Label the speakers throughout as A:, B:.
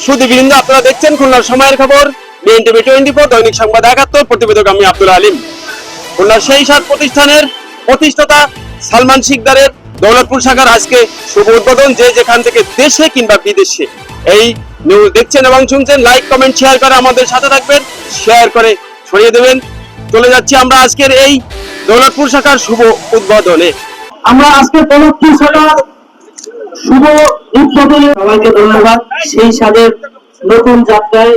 A: সুধীবৃন্দ, আপনারা দেখছেন খুলনার সময়ের খবর, বিএনটিভি 24 দৈনিক সংবাদ 71। প্রতিবেদক আমি আব্দুল আলিম। খুলনার সেই সাত প্রতিষ্ঠানের প্রতিষ্ঠাতা সালমান শিকদারের দৌলতপুর শাখার আজকে শুভ উদ্বোধন। যে যেখান থেকে দেশে কিংবা বিদেশে এই নিউজ দেখছেন এবং শুনছেন, লাইক কমেন্ট শেয়ার করে আমাদের সাথে থাকবেন, শেয়ার করে ছড়িয়ে দেবেন। চলে যাচ্ছি আমরা আজকের এই দৌলতপুর শাখার শুভ উদ্বোধনে।
B: আমরা আজকে দৌলতপুর শাখার শুভ উদ্বোধনে সবাইকে ধন্যবাদ সেই সাদের নতুন যাত্রায়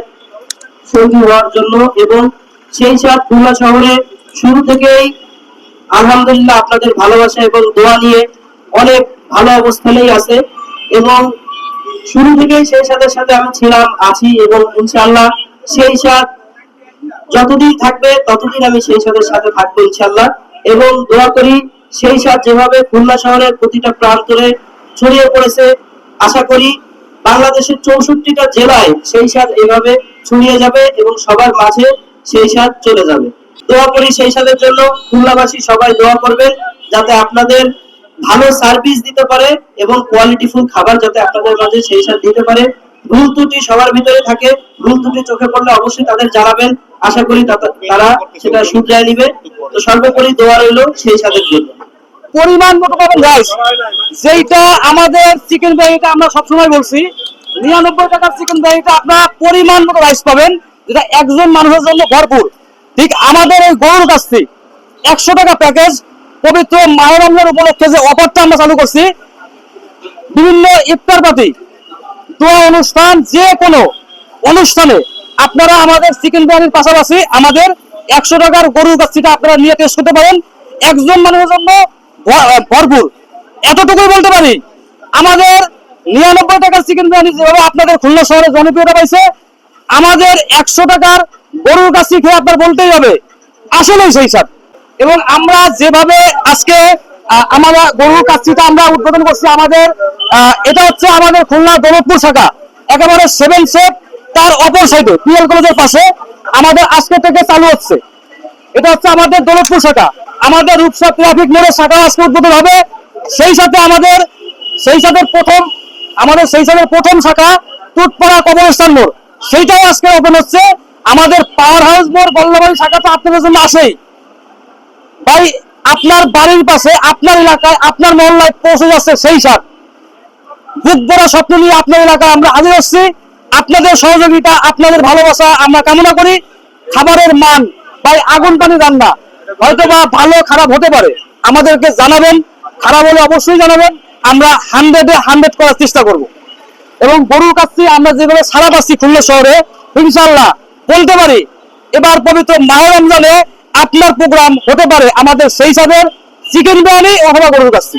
B: সঙ্গী হওয়ার জন্য। এবং সেই সাদ খুলনা শহরে শুরু থেকেই আলহামদুলিল্লাহ আপনাদের ভালোবাসা এবং দোয়া নিয়ে অনেক ভালো অবস্থানেই আছে, এবং শুরু থেকেই সেই সাথে আমি ছিলাম, আছি, এবং ইনশাআল্লাহ সেই সাদ যতদিন থাকবে ততদিন আমি সেই সাথে থাকবো ইনশাআল্লাহ। এবং দোয়া করি সেই সাদ যেভাবে খুলনা শহরের প্রতিটা প্রান্তরে ছড়িয়ে পড়েছে, আশা করি বাংলাদেশের 64টা জেলায় সেই সাদ এভাবে ছড়িয়ে যাবে এবং সবার মাঝে সেই সাদ চলে যাবে। দোয়া করি সেই সাদের জন্য, খুলনাবাসী সবাই দোয়া করবেন যাতে আপনাদের ভালো সার্ভিস দিতে পারে এবং কোয়ালিটিফুল খাবার যাতে আপনাদের মাঝে সেই সাদ দিতে পারে। ভুল ত্রুটি সবার ভিতরে থাকে, ভুল ত্রুটি চোখে পড়লে অবশ্যই তাদের জানাবেন, আশা করি তারা সেটা শুধরায় নিবে। তো সর্বোপরি দোয়া রইল সেই সাদের জন্য।
C: পরিমাণ মতো পাবেন রাইস, যেটা আমাদের চিকেন বিরিয়ানিটা আমরা সবসময় বলছি 99 টাকার চিকেন বিরিয়ানিটা আপনারা পরিমাণ মতো রাইস পাবেন, যেটা একজন মানুষের জন্য ভরপুর। ঠিক আমাদের এই গরুর কাছে 100 টাকা প্যাকেজ, পবিত্র মাহে রমজান উপলক্ষে যে অফারটা আমরা চালু করছি, বিভিন্ন ইফতার পার্টি, দোয়া অনুষ্ঠান, যে কোনো অনুষ্ঠানে আপনারা আমাদের চিকেন বিরিয়ানির পাশাপাশি আমাদের 100 টাকার গরুর কাছিটা আপনারা নিয়ে টেস্ট করতে পারেন। একজন মানুষের জন্য ভরপুর। এতটুকুই বলতে পারি, আমাদের 99 টাকার চিকেন বিরিয়ানি যেভাবে আপনাদের খুলনা শহরে জনপ্রিয়তা পাইছে, আমাদের 100 টাকার গরুর কাছি খেয়ে আপনার বলতেই হবে আসলেই সেই সাথ। এবং আমরা যেভাবে আজকে আমরা গরুর কাছিটা আমরা উদ্বোধন করছি, আমাদের এটা হচ্ছে আমাদের খুলনা দৌলতপুর শাখা, একেবারে 7 শেপ তার অপর সাইডে পিএল কলেজের পাশে আমাদের আজকে থেকে চালু হচ্ছে। এটা হচ্ছে আমাদের দৌলতপুর শাখা। আমাদের রূপসা ট্রাফিক মোড়ের শাখা আজকে উদ্বোধন হবে। সেই সাথে আমাদের প্রথম শাখা টুটপাড়া কবরস্থান মোড়, সেইটাও আজকে ওপেন হচ্ছে। আমাদের পাওয়ার হাউস মোড় বল্লভাই শাখা তো আপনাদের জন্য আসেই ভাই, আপনার বাড়ির পাশে, আপনার এলাকায়, আপনার মহল্লায় পৌঁছে যাচ্ছে সেই সাথ। বুক ভরা স্বপ্ন নিয়ে আপনার এলাকায় আমরা হাজির হচ্ছি। আপনাদের সহযোগিতা, আপনাদের ভালোবাসা আমরা কামনা করি। খাবারের মান ভাই, আগুন পানি রান্না, হয়তো বা ভালো খারাপ হতে পারে, আমাদেরকে জানাবেন, খারাপ হলে অবশ্যই জানাবেন, আমরা 100-এ 100 করার চেষ্টা করব। এবং গরুর কাছে আমরা যেভাবে সারা পাচ্ছি খুলনা শহরে, ইনশাআল্লাহ বলতে পারি এবার পবিত্র মাহে রমজানে আপনার প্রোগ্রাম হতে পারে আমাদের সেই সাথে চিকেন বিরিয়ানি অথবা গরুর কাছে।